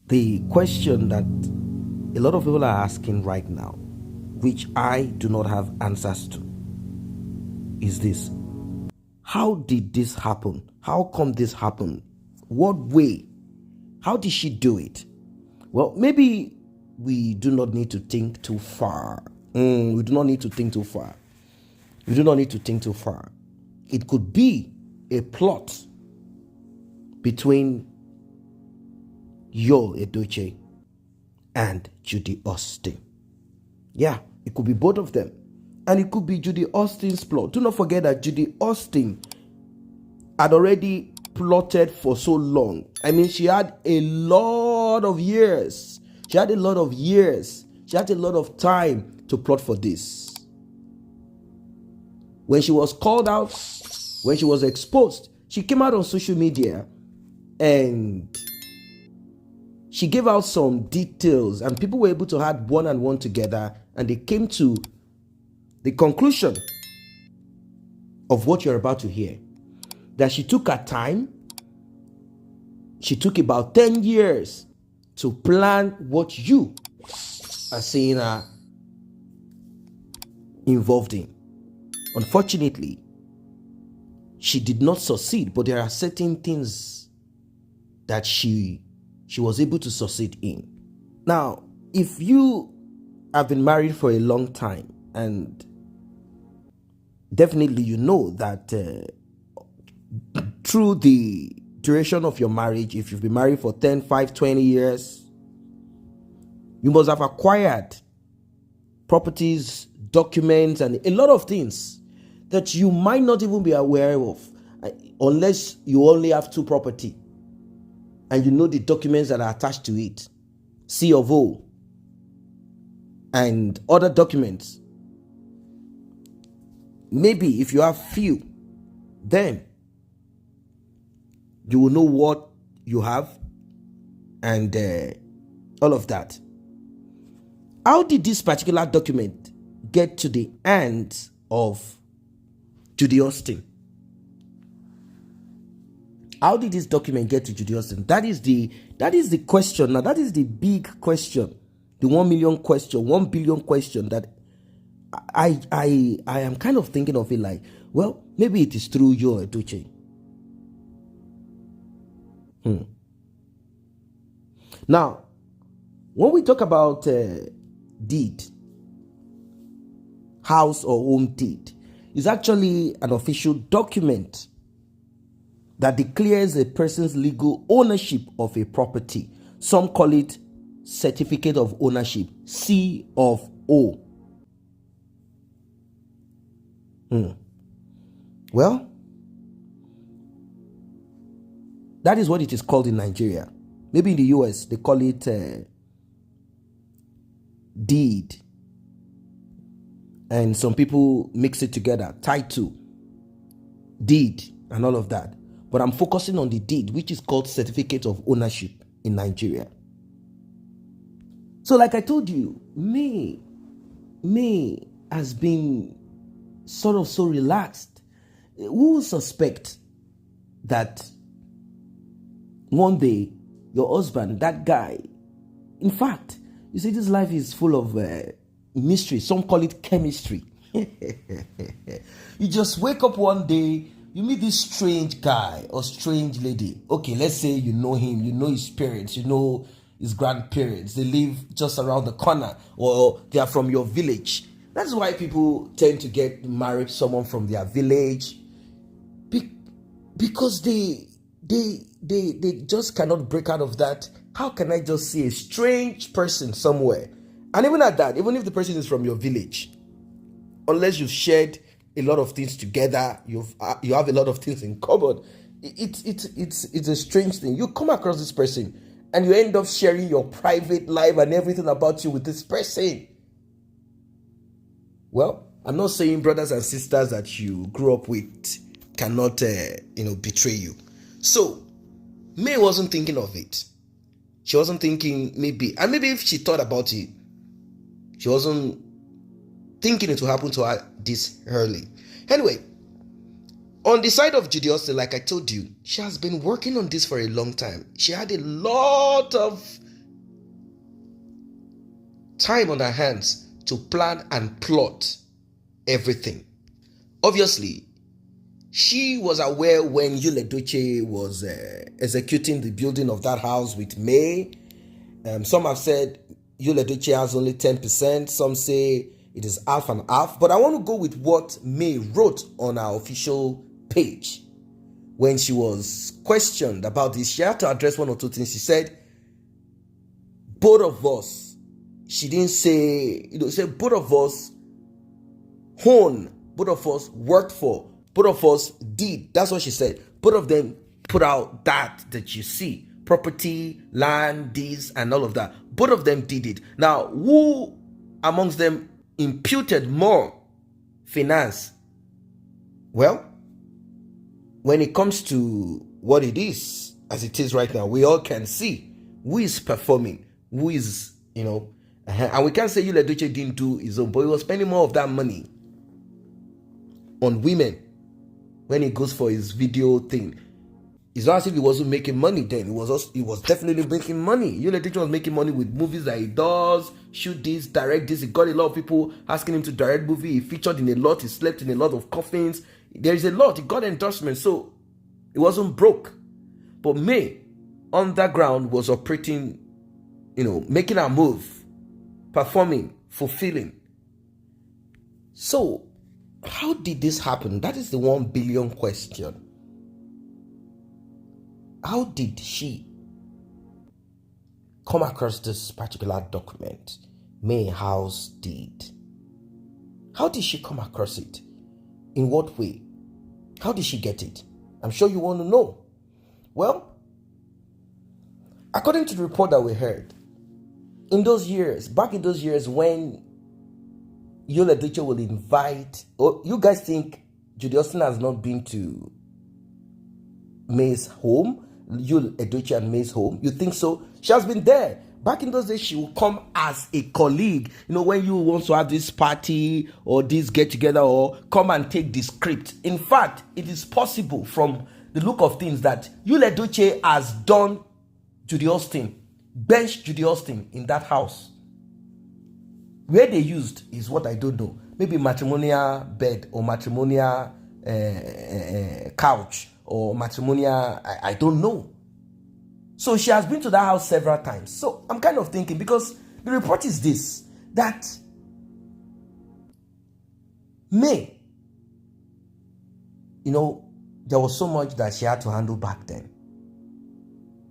The question that a lot of people are asking right now, which I do not have answers to, is this: how did this happen? How come this happened? What way? How did she do it? Well, maybe we do not need to think too far. We do not need to think too far. We do not need to think too far. It could be a plot between Yul Edochie and Judy Austin. Yeah, it could be both of them. And it could be Judy Austin's plot. Do not forget that Judy Austin had already plotted for so long. I mean, she had a lot of years. She had a lot of time to plot for this. When she was called out, when she was exposed, she came out on social media and she gave out some details, and people were able to add one and one together, and they came to the conclusion of what you're about to hear. That she took her time. She took about 10 years to plan what you are seeing her involved in. Unfortunately, she did not succeed, but there are certain things that she was able to succeed in. Now, if you have been married for a long time, and definitely you know that through the duration of your marriage, if you've been married for 10, 5, 20 years, you must have acquired properties, documents, and a lot of things that you might not even be aware of, unless you only have 2 property and you know the documents that are attached to it, C of O, and other documents. Maybe if you have few, then you will know what you have and all of that. How did this particular document get to the hands of Judy Austin? How did this document get to Judy Austin? That is the question. Now, that is the big question, the 1 million question, 1 billion question that I am kind of thinking of it like, well, maybe it is through Yul Edochie. Now, when we talk about deed, house or home deed, is actually an official document that declares a person's legal ownership of a property. Some call it certificate of ownership, C of O. Well, that is what it is called in Nigeria. Maybe in the US, they call it deed. And some people mix it together, title, deed, and all of that. But I'm focusing on the deed, which is called certificate of ownership in Nigeria. So like I told you, May has been sort of so relaxed. Who will suspect that one day your husband, that guy, in fact, you see, this life is full of mystery. Some call it chemistry. You just wake up one day, you meet this strange guy or strange lady. Okay, let's say you know him, you know his parents, you know his grandparents. They live just around the corner, or they are from your village. That's why people tend to get married someone from their village, because they just cannot break out of that. How can I just see a strange person somewhere? And even at that, even if the person is from your village, unless you've shared a lot of things together, you have a lot of things in common, it's a strange thing. You come across this person and you end up sharing your private life and everything about you with this person. Well, I'm not saying brothers and sisters that you grew up with cannot betray you. So May wasn't thinking of it. She wasn't thinking maybe if she thought about it, she wasn't thinking it will happen to her this early. Anyway, on the side of Judy Austin, like I told you, she has been working on this for a long time. She had a lot of time on her hands to plan and plot everything. Obviously, she was aware when EDOCHIE was executing the building of that house with May. Some have said EDOCHIE has only 10%. Some say it is half and half. But I want to go with what May wrote on her official page. When she was questioned about this, she had to address one or two things. She said, both of us, she didn't say, she said both of us own, both of us worked for, both of us did. That's what she said. Both of them put out that you see. Property, land, this, and all of that. Both of them did it. Now, who amongst them imputed more finance? Well, when it comes to what it is, as it is right now, we all can see who is performing, who is, and we can't say EDOCHIE didn't do his own, but he was spending more of that money on women when he goes for his video thing. It's not as if he wasn't making money then. He was definitely making money. EDOCHIE was making money with movies that he does, shoot this, direct this. He got a lot of people asking him to direct movie. He featured in a lot. He slept in a lot of coffins. There is a lot. He got endorsements, so it wasn't broke. But May, underground, was operating, making a move, performing, fulfilling. So, how did this happen? That is the 1 billion question. How did she come across this particular document? May House did. How did she come across it? In what way? How did she get it? I'm sure you want to know. Well, according to the report that we heard, back in those years when EDOCHIE will invite, you guys think Judy Austin has not been to May's home? EDOCHIE and May's home? You think so? She has been there. Back in those days, she will come as a colleague. When you want to have this party or this get together, or come and take the script. In fact, it is possible from the look of things that EDOCHIE has done Judy Austin, benched Judy Austin in that house. Where they used is what I don't know. Maybe matrimonial bed or matrimonial couch or matrimonial, I don't know. So she has been to that house several times. So I'm kind of thinking, because the report is this, that May, there was so much that she had to handle back then.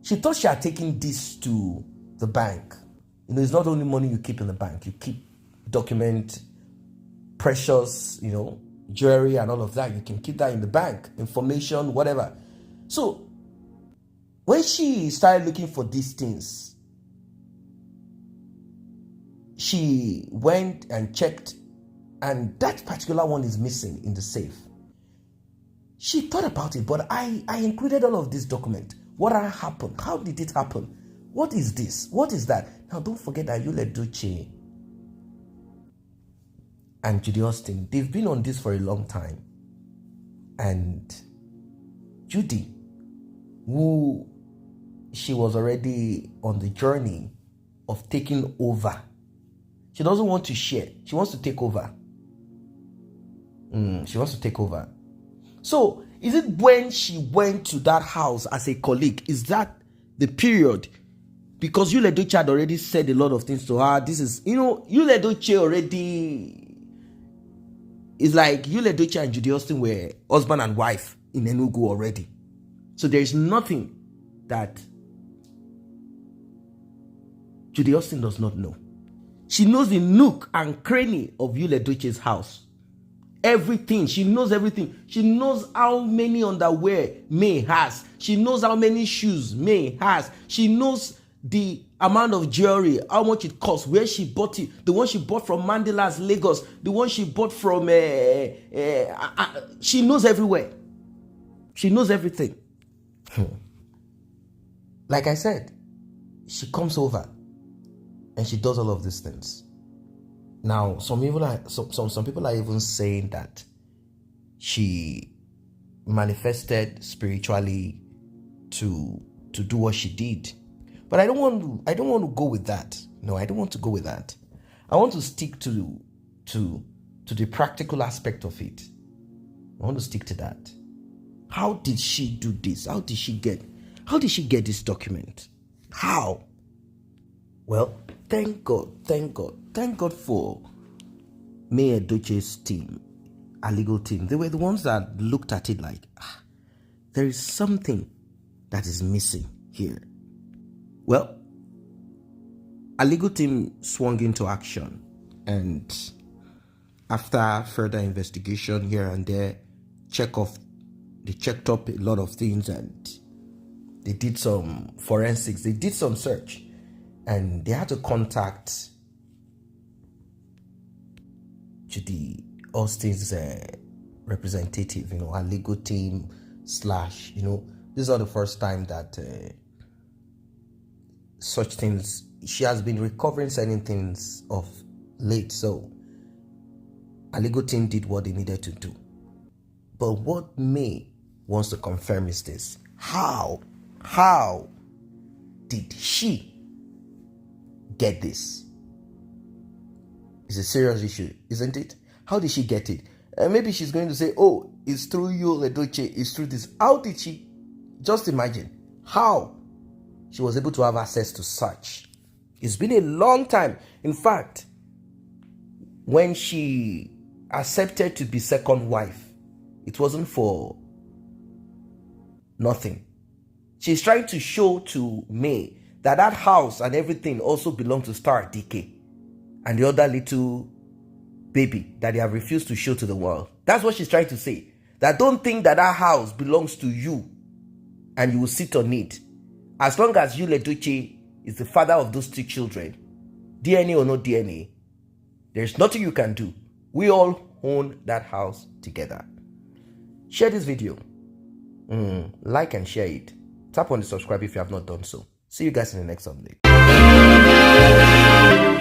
She thought she had taken this to the bank. It's not only money you keep in the bank. You keep document, precious, jewelry and all of that. You can keep that in the bank, information, whatever. So when she started looking for these things, she went and checked, and that particular one is missing in the safe. She thought about it, but I included all of this document. What happened? How did it happen? What is this? What is that? Now, don't forget that EDOCHIE and Judy Austin, they've been on this for a long time. And Judy, who she was already on the journey of taking over. She doesn't want to share. She wants to take over. She wants to take over. So, is it when she went to that house as a colleague? Is that the period? Because EDOCHIE had already said a lot of things to her. This is, EDOCHIE already... It's like EDOCHIE and Judy Austin were husband and wife in Enugu already. So there is nothing that Judy Austin does not know. She knows the nook and cranny of EDOCHIE's house. Everything. She knows everything. She knows how many underwear May has. She knows how many shoes May has. She knows the amount of jewelry, how much it costs, where she bought it, the one she bought from Mandela's Lagos, the one she bought from she knows everywhere. She knows everything. Like I said, she comes over and she does all of these things. Now, some people are even saying that she manifested spiritually to do what she did. But I don't want to go with that. No, I don't want to go with that. I want to stick to the practical aspect of it. I want to stick to that. How did she do this? How did she get this document? How? Well, thank God for May Edochie's team, our legal team. They were the ones that looked at it like, there is something that is missing here. Well, our legal team swung into action, and after further investigation here and there, they checked up a lot of things, and they did some forensics, they did some search, and they had to contact Judy Austin's representative, our legal team / this is not the first time that such things, she has been recovering certain things of late, so our legal team did what they needed to do. But what May wants to confirm is this: how did she get this? It's a serious issue, isn't it? How did she get it? Maybe she's going to say, oh, it's through you, Edochie, it's through this. How did she? Just imagine how she was able to have access to such. It's been a long time. In fact, when she accepted to be second wife, it wasn't for nothing. She's trying to show to May that house and everything also belonged to Star DK and the other little baby that they have refused to show to the world. That's what she's trying to say. That don't think that house belongs to you and you will sit on it. As long as you, Edochie, is the father of those 2 children, DNA or no DNA, there's nothing you can do. We all own that house together. Share this video. Like and share it. Tap on the subscribe if you have not done so. See you guys in the next update.